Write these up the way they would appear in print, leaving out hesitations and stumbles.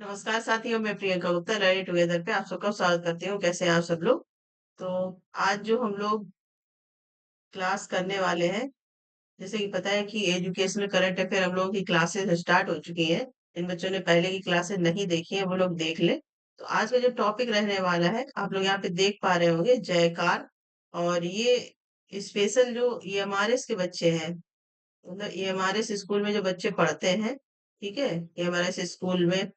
नमस्कार साथियों, मैं प्रियंका गुप्ता लर्निंग टुगेदर पे आप सबका स्वागत करती हूँ। कैसे हैं आप सब लोग? तो आज जो हम लोग क्लास करने वाले हैं, जैसे कि पता है कि एजुकेशनल करंट अफेयर हम लोगों की क्लासेस स्टार्ट हो चुकी हैं। जिन बच्चों ने पहले की क्लासेस नहीं देखी है वो लोग देख लें। तो आज का जो टॉपिक रहने वाला है, आप लोग यहाँ पे देख पा रहे होंगे, जयकार। और ये स्पेशल जो ईएमआरएस के बच्चे हैं, मतलब ईएमआरएस स्कूल में जो बच्चे पढ़ते हैं, ठीक है, ईएमआरएस स्कूल में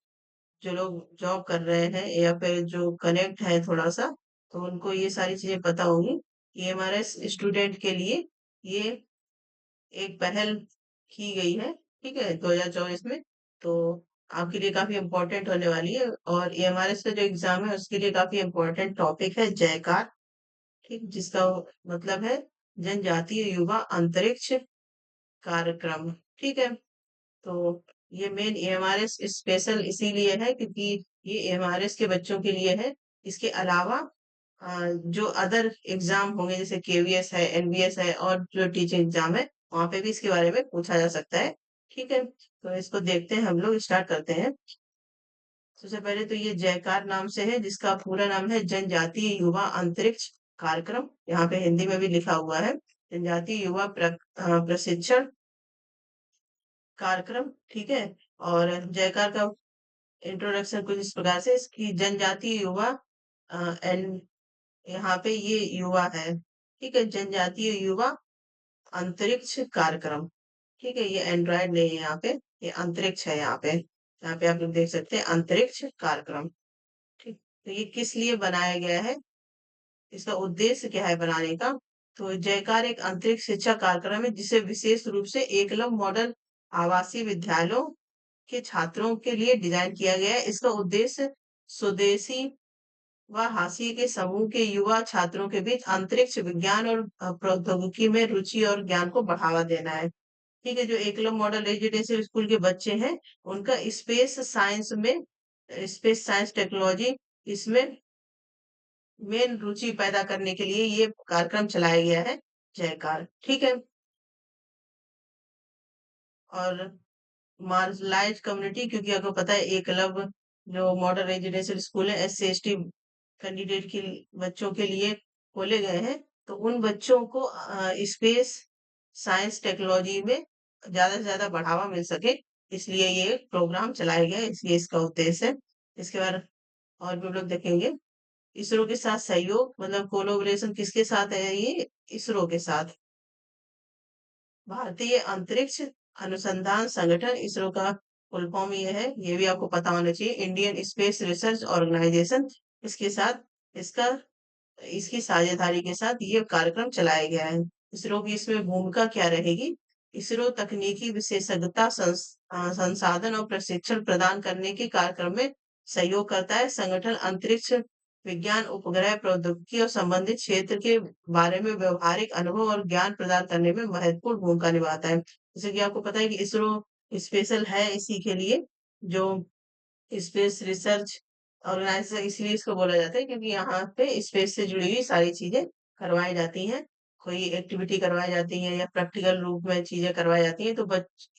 जो लोग जॉब कर रहे हैं या फिर जो कनेक्ट है थोड़ा सा, तो उनको ये सारी चीजें पता होंगी। ईएमआरएस स्टूडेंट के लिए ये एक पहल की गई है, ठीक है, 2024 में। तो आपके लिए काफी इम्पोर्टेंट होने वाली है। और ईएमआरएस का जो एग्जाम है उसके लिए काफी इम्पोर्टेंट टॉपिक है जयकार, ठीक, जिसका मतलब है जनजातीय युवा अंतरिक्ष कार्यक्रम, ठीक है। तो ये मेन एमआरएस स्पेशल इसीलिए है क्योंकि ये एमआरएस के बच्चों के लिए है। इसके अलावा जो अदर एग्जाम होंगे जैसे केवीएस है, एनवीएस है और जो टीचिंग एग्जाम है, वहां पे भी इसके बारे में पूछा जा सकता है, ठीक है। तो इसको देखते हैं, हम लोग स्टार्ट करते हैं। सबसे पहले तो ये जयकार नाम से है, जिसका पूरा नाम है जनजातीय युवा अंतरिक्ष कार्यक्रम। यहाँ पे हिंदी में भी लिखा हुआ है जनजातीय युवा प्रशिक्षण कार्यक्रम, ठीक है। और जयकार का इंट्रोडक्शन कुछ इस प्रकार से, इसकी जनजातीय युवा एंड यहाँ पे ये युवा है, ठीक है, जनजातीय युवा अंतरिक्ष कार्यक्रम, ठीक है। ये एंड्रॉयड नहीं है यहाँ पे, ये अंतरिक्ष है यहाँ पे आप लोग देख सकते हैं अंतरिक्ष कार्यक्रम, ठीक। तो ये किस लिए बनाया गया है, इसका उद्देश्य क्या है बनाने का? तो जयकार एक अंतरिक्ष शिक्षा कार्यक्रम है जिसे विशेष रूप से एकलव्य मॉडल आवासीय विद्यालयों के छात्रों के लिए डिजाइन किया गया है। इसका उद्देश्य स्वदेशी व हाशिए के समूह के युवा छात्रों के बीच अंतरिक्ष विज्ञान और प्रौद्योगिकी में रुचि और ज्ञान को बढ़ावा देना है, ठीक है। जो एकलव्य मॉडल रेजिडेंशियल स्कूल के बच्चे हैं, उनका स्पेस साइंस टेक्नोलॉजी इसमें मेन रुचि पैदा करने के लिए ये कार्यक्रम चलाया गया है, जयकार, ठीक है। और मार्जिनलाइज्ड कम्युनिटी, क्योंकि आपको पता है एकलव्य जो मॉडल रेजिडेंशियल स्कूल है S C S T candidate के बच्चों के लिए खोले गए हैं। तो उन बच्चों को स्पेस साइंस टेक्नोलॉजी में ज्यादा से ज्यादा बढ़ावा मिल सके, इसलिए ये प्रोग्राम चलाया गया है, इसलिए इसका उद्देश्य है। इसके बाद और भी हम लोग देखेंगे। इसरो के साथ सहयोग, मतलब कोलोबरेशन किसके साथ है? ये इसरो के साथ, भारतीय अंतरिक्ष अनुसंधान संगठन, इसरो का फुल फॉर्म ये है, ये भी आपको पता होना चाहिए, इंडियन स्पेस रिसर्च ऑर्गेनाइजेशन। इसके साथ इसका इसकी साझेदारी के साथ ये कार्यक्रम चलाया गया है। इसरो की इसमें भूमिका क्या रहेगी? इसरो तकनीकी विशेषज्ञता संसाधन और प्रशिक्षण प्रदान करने के कार्यक्रम में सहयोग करता है। संगठन अंतरिक्ष विज्ञान, उपग्रह प्रौद्योगिकी और संबंधित क्षेत्र के बारे में व्यवहारिक अनुभव और ज्ञान प्रदान करने में महत्वपूर्ण भूमिका निभाता है। जैसे कि आपको पता है कि इसरो स्पेशल है इसी के लिए, जो स्पेस रिसर्च ऑर्गेनाइजेशन, इसलिए इसको बोला जाता है क्योंकि यहाँ पे स्पेस से जुड़ी हुई सारी चीजें करवाई जाती हैं। कोई एक्टिविटी करवाई जाती है या प्रैक्टिकल रूप में चीजें करवाई जाती हैं। तो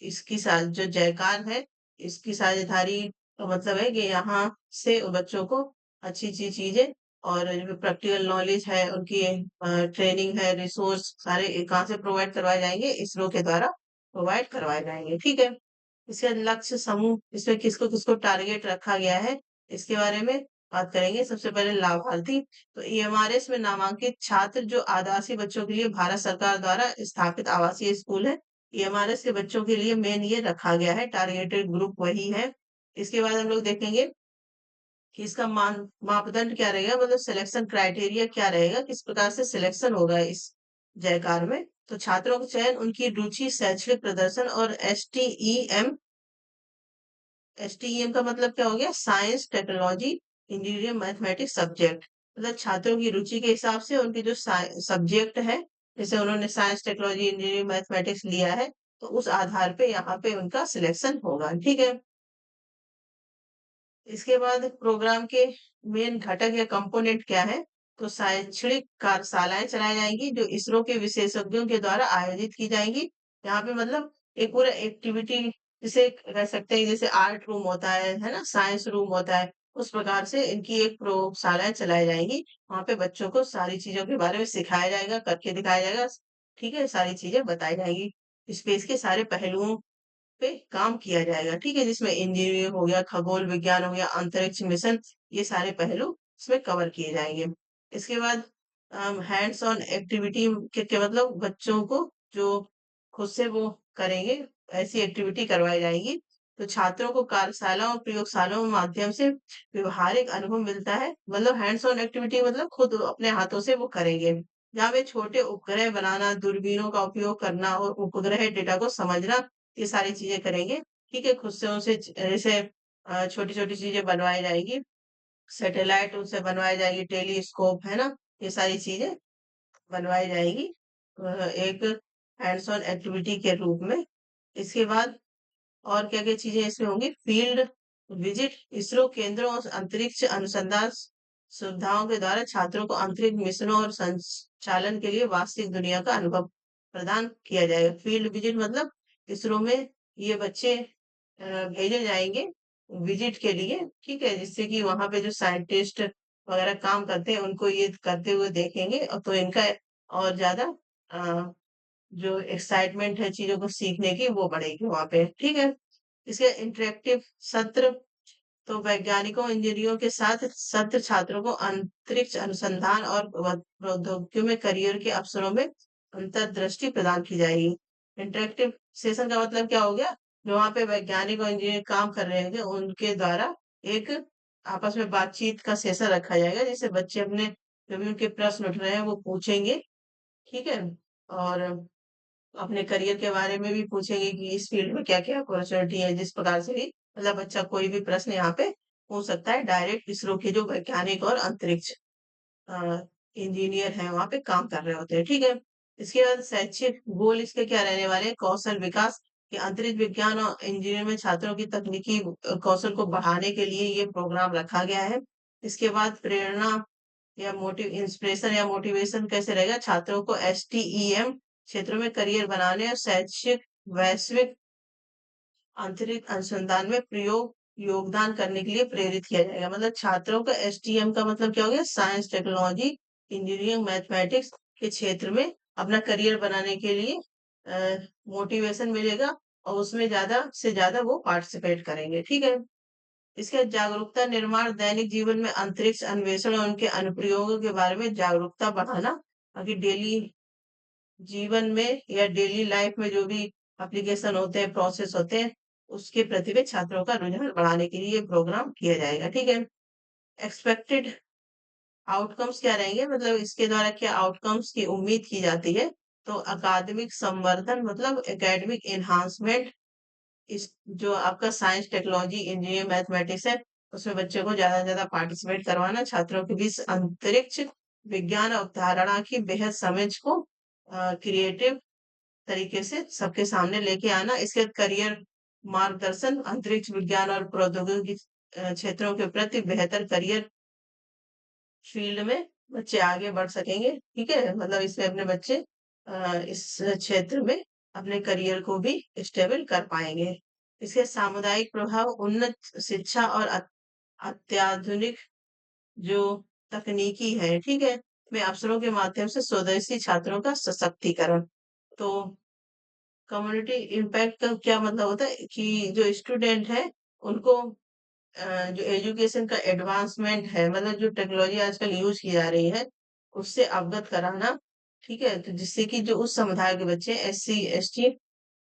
इसकी जो जयकार है, इसकी साझेदारी का मतलब है कि यहाँ से बच्चों को अच्छी अच्छी चीजें और जो प्रैक्टिकल नॉलेज है, उनकी ट्रेनिंग है, रिसोर्स सारे कहाँ से प्रोवाइड करवाए जाएंगे? इसरो के द्वारा प्रोवाइड करवाए जाएंगे, ठीक है। इसका लक्ष्य समूह, इसमें किसको किसको टारगेट रखा गया है, इसके बारे में बात करेंगे। सबसे पहले लाभार्थी, तो ईएमआरएस में नामांकित छात्र जो आवासीय बच्चों के लिए भारत सरकार द्वारा स्थापित आवासीय स्कूल है, ईएमआरएस के बच्चों के लिए मेन ये रखा गया है, टारगेटेड ग्रुप वही है। इसके बाद हम लोग देखेंगे कि इसका मापदंड क्या रहेगा, मतलब सिलेक्शन क्राइटेरिया क्या रहेगा, किस प्रकार से सिलेक्शन होगा इस जयकार में। तो छात्रों का चयन उनकी रुचि, शैक्षणिक प्रदर्शन और एसटीईएम का मतलब क्या हो गया? Science, technology, engineering, mathematics subject, मतलब छात्रों की रुचि के हिसाब से उनके जो सब्जेक्ट है, जैसे उन्होंने साइंस, टेक्नोलॉजी, इंजीनियरिंग, मैथमेटिक्स लिया है, तो उस आधार पे यहाँ पे उनका सिलेक्शन होगा, ठीक है। इसके बाद प्रोग्राम के मेन घटक या कंपोनेंट क्या है? तो शैक्षणिक कार्यशालाएं चलाई जाएंगी जो इसरो के विशेषज्ञों के द्वारा आयोजित की जाएंगी। यहाँ पे मतलब एक पूरा एक्टिविटी जिसे कह सकते हैं जैसे आर्ट रूम होता है ना? साइंस रूम होता है, उस प्रकार से इनकी एक प्रयोगशालाएँ चलाई जाएँगी। वहाँ पे बच्चों को सारी चीज़ों के बारे में सिखाया जाएगा, करके दिखाया जाएगा, ठीक है? सारी चीज़ें बताई जाएँगी। स्पेस के सारे पहलुओं पे काम किया जाएगा, ठीक है? जिसमें इंजीनियरिंग हो गया, खगोल विज्ञान हो गया, अंतरिक्ष मिशन, ये सारे पहलू इसमें कवर किए जाएँगे। इसके बाद हैंड्स ऑन एक्टिविटी के मतलब बच्चों को जो खुद से वो करेंगे, ऐसी एक्टिविटी करवाई जाएगी। तो छात्रों को कार्यशाला और प्रयोगशालाओं के माध्यम से व्यवहारिक अनुभव मिलता है। मतलब हैंड्स ऑन एक्टिविटी मतलब खुद अपने हाथों से वो करेंगे। जहाँ वे छोटे उपग्रह बनाना, दूरबीनों का उपयोग करना और उपग्रह डेटा को समझना, ये सारी चीज़ें करेंगे। ठीक है? खुद से उनसे जैसे छोटी-छोटी चीज़ें बनवाई जाएगी। सैटेलाइट उनसे बनवाई जाएगी, टेलीस्कोप, है ना? ये सारी चीज़ें बनवाई जाएगी एक हैंड्स ऑन एक्टिविटी के रूप में। इसके बाद और क्या-क्या चीज़ें इसमें होंगी? फील्ड विजिट, इसरो केंद्रों और अंतरिक्ष अनुसंधान सुविधाओं के द्वारा छात्रों को अंतरिक्ष मिशनों और संचालन के लिए वास्तविक दुनिया का अनुभव प्रदान किया जाएगा। फील्ड विजिट मतलब इसरो में ये बच्चे भेजे जाएँगे विजिट के लिए, ठीक है? जिससे कि वहाँ पे जो साइंटिस्ट वगैरह काम करते हैं, उनको ये करते हुए देखेंगे और तो इनका और ज़्यादा अ, जो एक्साइटमेंट है चीज़ों को सीखने की वो बढ़ेगी वहाँ पे, ठीक है? इसके इंटरैक्टिव सत्र तो वैज्ञानिकों, इंजीनियरों के साथ सत्र छात्रों को अंतरिक्ष अनुसंधान और प्रौद्योगिकियों में करियर के अवसरों में अंतर्दृष्टि प्रदान की जाएगी। इंटरैक्टिव सेशन का मतलब क्या हो गया? जो वहाँ पे वैज्ञानिक और इंजीनियर काम कर रहे होंगे, उनके द्वारा एक आपस में बातचीत का सेशन रखा जाएगा, जिससे बच्चे अपने जो भी उनके प्रश्न उठ रहे हैं, वो पूछेंगे, ठीक है? और अपने करियर के बारे में भी पूछेंगे कि इस फील्ड में क्या-क्या अपॉर्चुनिटी है, जिस प्रकार से भी मतलब बच्चा कोई भी प्रश्न यहाँ पे पूछ सकता है डायरेक्ट इसरो के जो वैज्ञानिक और अंतरिक्ष अ, इंजीनियर हैं वहाँ पे काम कर रहे होते हैं, ठीक है? इसके बाद शैक्षिक गोल इसके क्या रहने वाले हैं? कौशल विकास, कि अंतरिक्ष विज्ञान और इंजीनियरिंग में छात्रों की तकनीकी कौशल को बढ़ाने के लिए ये प्रोग्राम रखा गया है। इसके बाद प्रेरणा या इंस्पिरेशन या मोटिवेशन कैसे रहेगा? छात्रों को एसटीईएम क्षेत्रों में करियर बनाने और शैक्षिक वैश्विक आंतरिक अनुसंधान में प्रयोग योगदान करने के लिए प्रेरित किया जाएगा। मतलब छात्रों का एसटीएम का मतलब क्या हो गया? साइंस, टेक्नोलॉजी, इंजीनियरिंग, मैथमेटिक्स के क्षेत्र में अपना करियर बनाने के लिए मोटिवेशन मिलेगा और उसमें ज़्यादा से ज़्यादा वो पार्टिसिपेट करेंगे, ठीक है? इसके जागरूकता निर्माण दैनिक जीवन में अंतरिक्ष अन्वेषण और उनके अनुप्रयोगों के बारे में जागरूकता बढ़ाना, ताकि डेली जीवन में या डेली लाइफ में जो भी एप्लीकेशन होते हैं, प्रोसेस होते हैं, उसके प्रति भी छात्रों का रुझान बढ़ाने के लिए ये प्रोग्राम किया जाएगा, ठीक है? एक्सपेक्टेड आउटकम्स क्या रहेंगे? मतलब इसके द्वारा क्या आउटकम्स की उम्मीद की जाती है? तो अकादमिक संवर्धन मतलब एकेडमिक एनहांसमेंट इस जो आपका साइंस, टेक्नोलॉजी, इंजीनियरिंग, मैथमेटिक्स है, उसमें बच्चों को ज़्यादा से ज़्यादा पार्टिसिपेट करवाना, छात्रों के बीच अंतरिक्ष विज्ञान अवधारणा की बेहद समझ को क्रिएटिव तरीके से सबके सामने लेके आना, इसके बाद करियर मार्गदर्शन, अंतरिक्ष विज्ञान और प्रौद्योगिकी क्षेत्रों के प्रति बेहतर करियर फील्ड में बच्चे आगे बढ़ सकेंगे, ठीक है? मतलब इसमें अपने बच्चे इस क्षेत्र में अपने करियर को भी स्टेबल कर पाएँगे। इसके सामुदायिक प्रभाव उन्नत शिक्षा और अत्याधुनिक जो तकनीकी है, ठीक है? में अवसरों के माध्यम से स्वदेशी छात्रों का सशक्तिकरण। तो कम्युनिटी इम्पैक्ट का क्या मतलब होता है कि जो स्टूडेंट है उनको जो एजुकेशन का एडवांसमेंट है मतलब जो टेक्नोलॉजी आजकल यूज की जा रही है उससे अवगत कराना ठीक है तो जिससे कि जो उस समुदाय के बच्चे एससी एसटी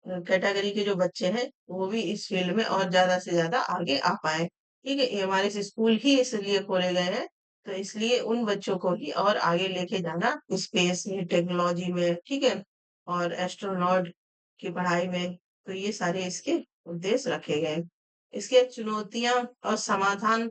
कैटेगरी के जो बच्चे हैं वो भी इस फील्ड में और ज्यादा से ज्यादा आगे आ पाए ठीक है ये हमारे स्कूल ही इसलिए खोले गए हैं तो इसलिए उन बच्चों को ही और आगे लेके जाना स्पेस में टेक्नोलॉजी में ठीक है और एस्ट्रोनॉट की पढ़ाई में तो ये सारे इसके उद्देश्य रखे गए हैं इसके चुनौतियां और समाधान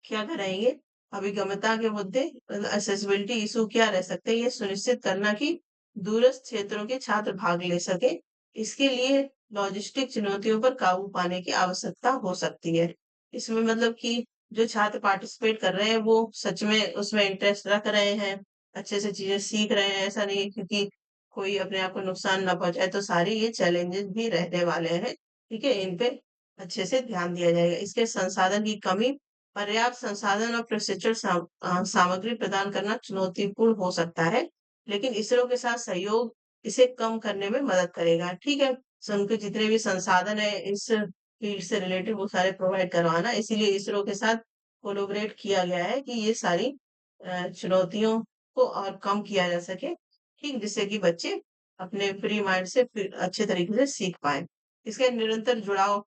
क्या कराएँगे? अभिगम्यता के मुद्दे एक्सेसिबिलिटी इश्यू क्या रह सकते हैं? ये सुनिश्चित करना कि दूरस्थ क्षेत्रों के छात्र भाग ले सकें। इसके लिए लॉजिस्टिक चुनौतियों पर काबू पाने की आवश्यकता हो सकती है। इसमें मतलब कि जो छात्र पार्टिसिपेट कर रहे हैं, वो सच में उसमें इंटरेस्ट रख रहे हैं, अच्छे से चीज़ें सीख रहे हैं। ऐसा नहीं है क्योंकि कोई अपने आप को नुकसान ना पहुँचाए, तो सारे ये चैलेंजेस भी रहने वाले हैं। ठीक है? इन पे अच्छे से ध्यान दिया जाएगा। इसके संसाधन की कमी, पर्याप्त संसाधन और प्रशिक्षण सामग्री प्रदान करना चुनौतीपूर्ण हो सकता है, लेकिन इसरो के साथ सहयोग इसे कम करने में मदद करेगा, ठीक है? उनके जितने भी संसाधन है इस फील्ड से रिलेटेड वो सारे प्रोवाइड करवाना, इसीलिए इसरो के साथ कोलैबोरेट किया गया है कि ये सारी चुनौतियों को और कम किया जा सके, ठीक? जिससे कि बच्चे अपने फ्री माइंड से फिर अच्छे तरीके से सीख पाएँ। इसका निरंतर जुड़ाव,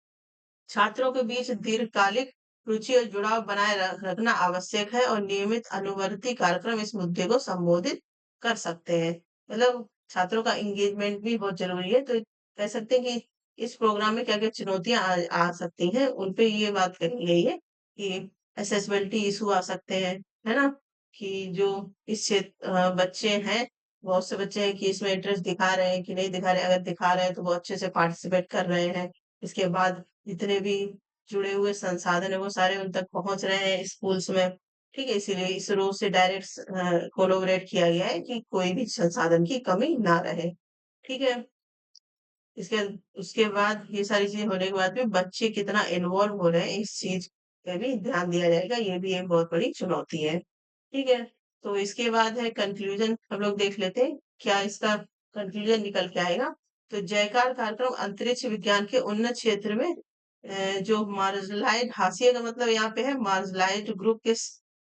छात्रों के बीच दीर्घकालिक रुचि और जुड़ाव बनाए रखना आवश्यक है और नियमित अनुवर्ती कार्यक्रम इस मुद्दे को संबोधित कर सकते हैं। मतलब छात्रों का एंगेजमेंट भी बहुत जरूरी है, तो कह सकते हैं कि इस प्रोग्राम में क्या क्या चुनौतियां आ सकती हैं, उन पे ये बात कही गई है कि एसेसिबिलिटी इशू आ सकते हैं, है ना? कि जो इस क्षेत्र बच्चे हैं, बहुत से बच्चे हैं कि इसमें इंटरेस्ट दिखा रहे हैं कि नहीं दिखा रहे, अगर दिखा रहे हैं तो वो अच्छे से पार्टिसिपेट कर रहे हैं। इसके बाद जितने भी जुड़े हुए संसाधन है वो सारे उन तक पहुंच रहे हैं स्कूल्स में, ठीक है? इसीलिए इसरो से डायरेक्ट कोलैबोरेट किया गया है कि कोई भी संसाधन की कमी ना रहे, ठीक है? इसके उसके बाद ये सारी चीजें होने के बाद भी बच्चे कितना इन्वॉल्व हो रहे हैं इस चीज पे भी ध्यान दिया जाएगा, ये भी एक बहुत बड़ी चुनौती है, ठीक है? तो इसके बाद है कंक्लूजन, हम लोग देख लेते हैं क्या इसका कंक्लूजन निकल के आएगा। तो जयकार कार्यक्रम अंतरिक्ष विज्ञान के उन्नत क्षेत्र में जो मार्जिनलाइज, हाशिए का मतलब यहाँ पे है मार्जिनलाइज ग्रुप के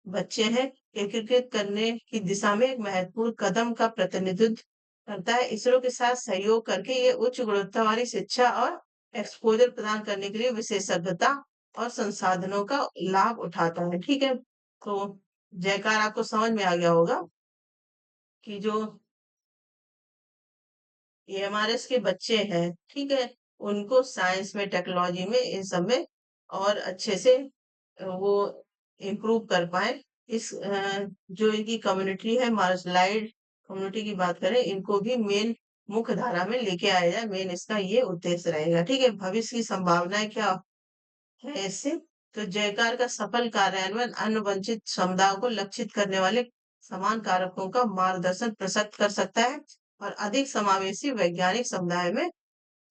बच्चे हैं, एकीकृत करने की दिशा में एक महत्वपूर्ण कदम का प्रतिनिधित्व करता है। इसरो के साथ सहयोग करके ये उच्च गुणवत्ता वाली शिक्षा और एक्सपोजर प्रदान करने के लिए विशेषज्ञता और संसाधनों का लाभ उठाता है, ठीक है? तो जयकार आपको समझ में आ गया होगा कि जो एमआरएस के बच्चे हैं, ठीक है? उनको साइंस में, टेक्नोलॉजी में, इन सब में और अच्छे से वो इम्प्रूव कर पाए। जो इनकी कम्युनिटी है, मार्जिनलाइज्ड कम्युनिटी की बात करें, इनको भी मेन मुख्य धारा में लेके आया जाए, मेन इसका ये उद्देश्य रहेगा, ठीक है? भविष्य की संभावनाएं क्या है इससे? तो जयकार का सफल कार्यान्वयन अन्य वंचित समुदायों को लक्षित करने वाले समान कारकों का मार्गदर्शन प्रसक्त कर सकता है और अधिक समावेशी वैज्ञानिक समुदाय में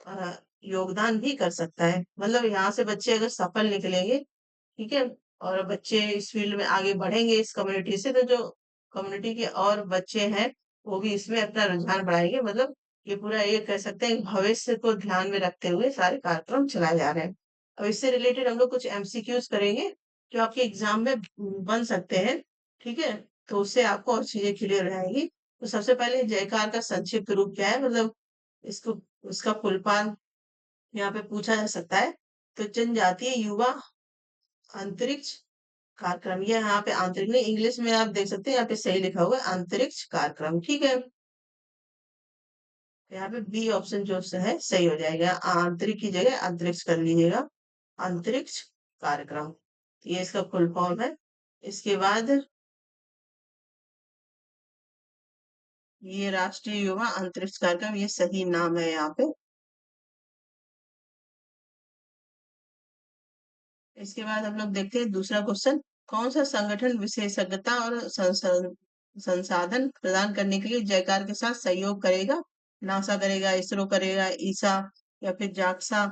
अ, योगदान भी कर सकता है। मतलब यहाँ से बच्चे अगर सफल निकलेंगे, ठीक है? और बच्चे इस फील्ड में आगे बढ़ेंगे इस कम्युनिटी से, तो जो कम्युनिटी के और बच्चे हैं वो भी इसमें अपना रुझान बढ़ाएंगे। मतलब ये पूरा ये कह सकते हैं कि भविष्य को ध्यान में रखते हुए सारे कार्यक्रम चलाए जा रहे हैं। अब इससे रिलेटेड हम लोग कुछ एमसीक्यूज करेंगे जो आपके एग्जाम में बन सकते हैं, ठीक है? तो उससे आपको और चीजें क्लियर रहेंगी। तो सबसे पहले जयकार का संक्षिप्त रूप क्या है, मतलब इसको, उसका फुल फॉर्म यहाँ पे पूछा जा सकता है। तो जनजातीय युवा अंतरिक्ष कार्यक्रम, ये यहाँ पे आंतरिक नहीं, इंग्लिश में आप देख सकते हैं यहाँ पे सही लिखा हुआ है अंतरिक्ष कार्यक्रम, ठीक है? तो यहाँ पे बी ऑप्शन जो है सही हो जाएगा, आंतरिक की जगह अंतरिक्ष कर लीजिएगा, अंतरिक्ष कार्यक्रम, तो ये इसका फुल फॉर्म है। इसके बाद ये राष्ट्रीय युवा अंतरिक्ष कार्यक्रम, ये सही नाम है यहाँ पे। इसके बाद हम लोग देखते हैं दूसरा क्वेश्चन, कौन सा संगठन विशेषज्ञता और संसाधन प्रदान करने के लिए जयकार के साथ सहयोग करेगा? नासा करेगा, इसरो करेगा, ईसा या फिर जाक्सा?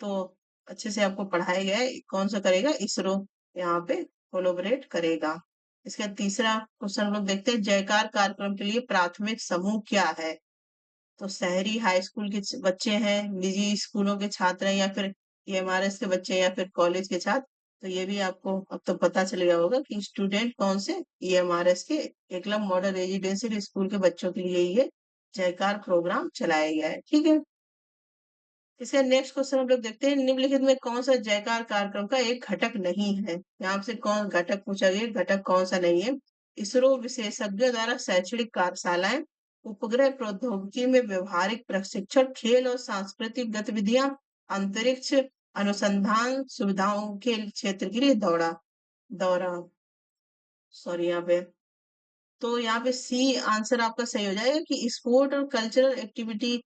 तो अच्छे से आपको पढ़ाया गया है कौन सा करेगा, इसरो यहाँ पे कोलोबरेट करेगा। इसका तीसरा क्वेश्चन हम लोग देखते हैं, जयकार कार्यक्रम के लिए प्राथमिक समूह क्या है? तो शहरी हाई स्कूल के बच्चे हैं, निजी स्कूलों के छात्र हैं, या फिर एमआरएस के बच्चे हैं, या फिर कॉलेज के छात्र? तो ये भी आपको अब तो पता चल गया होगा कि स्टूडेंट कौन से ईएमआरएस के, एकलव्य मॉडल रेजिडेंशियल स्कूल के बच्चों के लिए ये जयकार प्रोग्राम चलाया गया है, ठीक है? इसका नेक्स्ट क्वेश्चन हम लोग देखते हैं, निम्नलिखित में कौन सा जयकार कार्यक्रम का एक घटक नहीं है? यहाँ से कौन घटक पूछा गया, घटक कौन सा नहीं है? इसरो विशेषज्ञों द्वारा शैक्षणिक कार्यशालाएं, उपग्रह प्रौद्योगिकी में व्यवहारिक प्रशिक्षण, खेल और सांस्कृतिक गतिविधियां, अंतरिक्ष अनुसंधान सुविधाओं के क्षेत्र के लिए दौरा दौरा सॉरी यहाँ पे, तो यहाँ पे सी आंसर आपका सही हो जाएगा कि स्पोर्ट और कल्चरल एक्टिविटी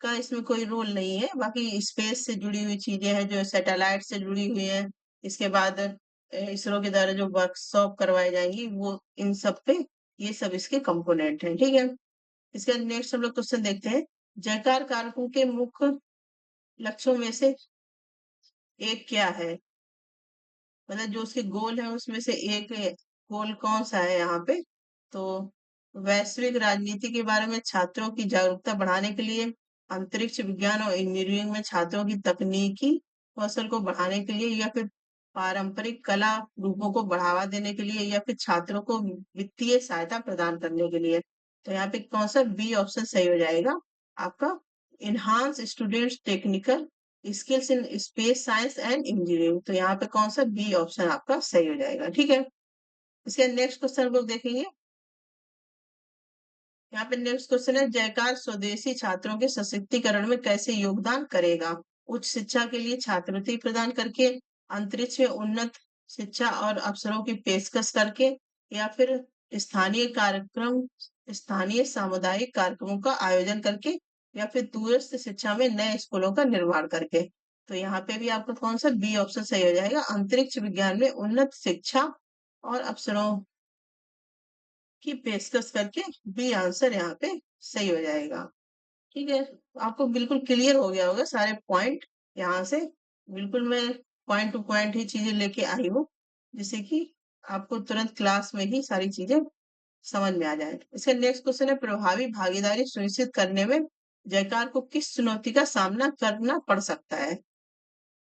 का इसमें कोई रोल नहीं है। बाकी स्पेस से जुड़ी हुई चीजें हैं, जो सैटेलाइट से जुड़ी हुई हैं, इसके बाद इसरो के द्वारा जो वर्कशॉप करवाई जाएंगी वो, इन सब पे ये सब इसके कंपोनेंट हैं, ठीक है? इसके नेक्स्ट हम लोग क्वेश्चन देखते हैं, जयकार कारकों के मुख्य लक्ष्यों में से एक क्या है, मतलब जो उसके गोल है उसमें से एक गोल कौन सा है यहाँ पे। तो वैश्विक राजनीति के बारे में छात्रों की जागरूकता बढ़ाने के लिए, अंतरिक्ष विज्ञान और इंजीनियरिंग में छात्रों की तकनीकी कौशल को बढ़ाने के लिए, या फिर पारंपरिक कला रूपों को बढ़ावा देने के लिए, या फिर छात्रों को वित्तीय सहायता प्रदान करने के लिए। तो यहाँ पे कौन सा बी ऑप्शन सही हो जाएगा आपका, enhance students technical skills in space science and engineering. तो यहाँ पे कौन सा बी ऑप्शन आपका सही हो जाएगा, ठीक है। इसके नेक्स्ट क्वेश्चन हम लोग देखेंगे। यहाँ पे नेक्स्ट क्वेश्चन है, जयकार स्वदेशी छात्रों के सशक्तिकरण में कैसे योगदान करेगा। उच्च शिक्षा के लिए छात्रवृत्ति प्रदान करके, अंतरिक्ष में उन्नत शिक्षा और अवसरों की पेशकश करके, या फिर स्थानीय कार्यक्रम स्थानीय सामुदायिक कार्यक्रमों का आयोजन करके, या फिर दूरस्थ शिक्षा में नए स्कूलों का निर्माण करके। तो यहाँ पे भी आपका कौन सा बी ऑप्शन सही हो जाएगा, अंतरिक्ष विज्ञान में उन्नत शिक्षा और अवसरों की पेशकश करके। बी आंसर यहाँ पे सही हो जाएगा, ठीक है। आपको बिल्कुल क्लियर हो गया होगा सारे पॉइंट यहाँ से। बिल्कुल मैं पॉइंट टू पॉइंट ही चीजें लेके आई हूँ, जिससे कि आपको तुरंत क्लास में ही सारी चीजें समझ में आ जाए। इसका नेक्स्ट क्वेश्चन है, प्रभावी भागीदारी सुनिश्चित करने में जयकार को किस चुनौती का सामना करना पड़ सकता है,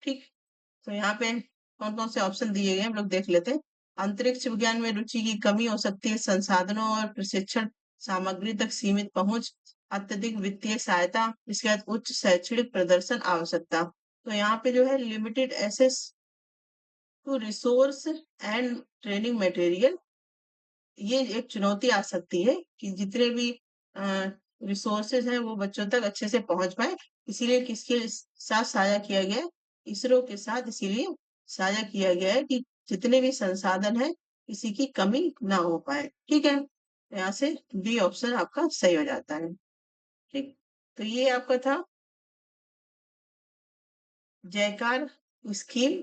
ठीक। तो यहाँ पे कौन कौन से ऑप्शन दिए गए हैं हम लोग देख लेते हैं। अंतरिक्ष विज्ञान में रुचि की कमी हो सकती है, संसाधनों और प्रशिक्षण सामग्री तक सीमित पहुंच, अत्यधिक वित्तीय सहायता, इसके बाद उच्च शैक्षणिक प्रदर्शन आवश्यकता। तो यहाँ पे जो है limited access to resource and training material, ये एक चुनौती आ सकती है कि जितने भी रिसोर्सेज हैं वो बच्चों तक अच्छे से पहुंच पाए। इसीलिए किसके साथ साझा किया गया है, इसरो के साथ इसीलिए साझा किया गया है कि जितने भी संसाधन है किसी की कमी ना हो पाए, ठीक है। यहाँ से बी ऑप्शन आपका सही हो जाता है, ठीक। तो ये आपका था जयकार स्कीम,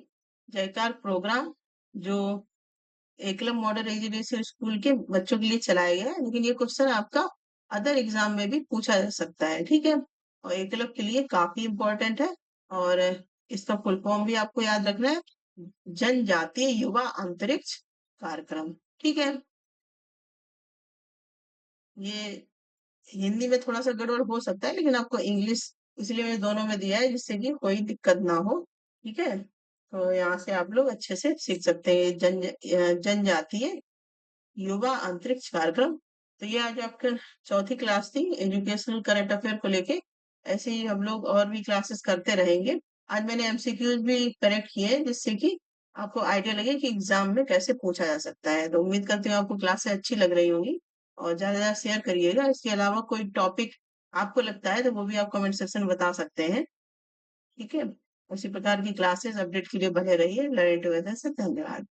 जयकार प्रोग्राम, जो एकलव्य मॉडल रेजिडेंशियल स्कूल के बच्चों के लिए चलाया गया है। लेकिन ये क्वेश्चन आपका अदर एग्जाम में भी पूछा जा सकता है, ठीक है। और एकलव्य के लिए काफी इंपॉर्टेंट है। और इसका फुल फॉर्म भी आपको याद रखना है, जनजातीय युवा अंतरिक्ष कार्यक्रम, ठीक है। ये हिंदी में थोड़ा सा गड़बड़ हो सकता है, लेकिन आपको इंग्लिश इसलिए मैंने दोनों में दिया है जिससे कि कोई दिक्कत ना हो, ठीक है। तो यहाँ से आप लोग अच्छे से सीख सकते हैं जनजातीय युवा अंतरिक्ष कार्यक्रम। तो ये आज आपका चौथी क्लास थी एजुकेशनल करंट अफेयर को लेके। ऐसे ही हम लोग और भी क्लासेस करते रहेंगे। आज मैंने एमसीक्यूज भी करेक्ट किए हैं, जिससे कि आपको आइडिया लगे कि एग्जाम में कैसे पूछा जा सकता है। तो उम्मीद करती हूँ आपको क्लासेस अच्छी लग रही होंगी, और ज्यादा ज्यादा शेयर करिएगा। इसके अलावा कोई टॉपिक आपको लगता है तो वो भी आप कमेंट सेक्शन में बता सकते हैं, ठीक है। उसी प्रकार की क्लासेस अपडेट के लिए बने रहिए। लर्निंग टुगेदर से धन्यवाद।